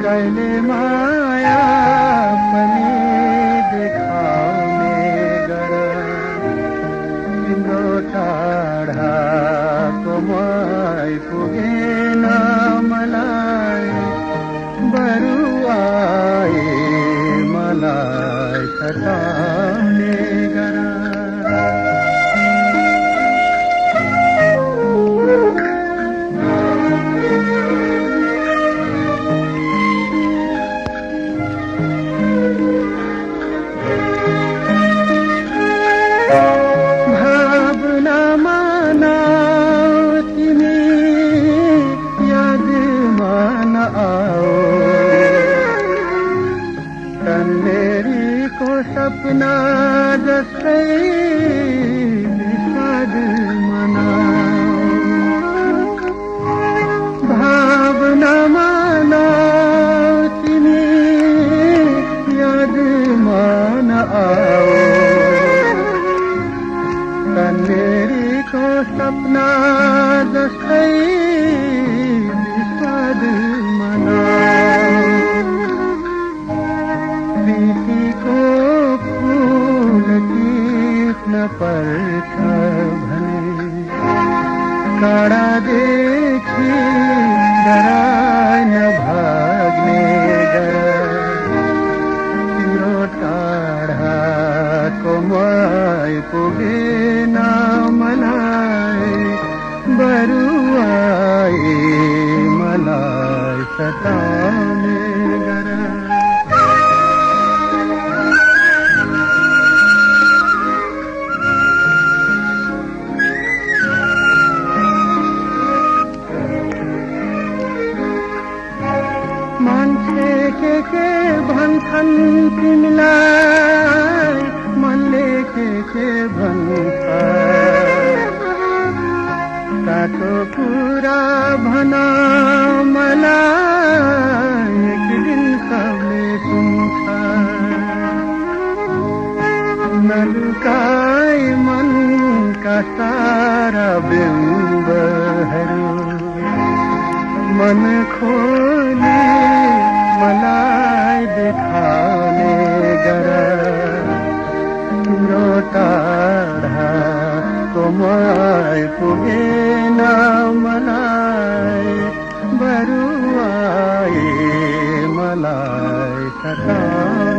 कहिले माया पनि देखाउने गर तिम्रो टाढाको मै पुगेन मलाई बरु आए मलाई सताउने गर सपना जस्तै विषाद मनाऊ भावना मनाऊ तिमी यादमा नआऊ कन्नेरीको सपना जस्तै विषाद मनाऊ प्रीतिको पर्छ भने काँडादेखि डराइ नभाग्ने गर तिम्रो टाढाको मै पुगेन मलाई बरु आए मलाई सताउने गर के भन्छन् तिमीलाई मनले के भन्छ साँचो कुरा भन मलाई एक दिन सबले सुन्छ नलुकाई मनका सारा बिम्बहरू मन खोली मलाई देखाउने गर तिम्रो टाढाको मै पुगेन मलाई बरु आए मलाई सताउने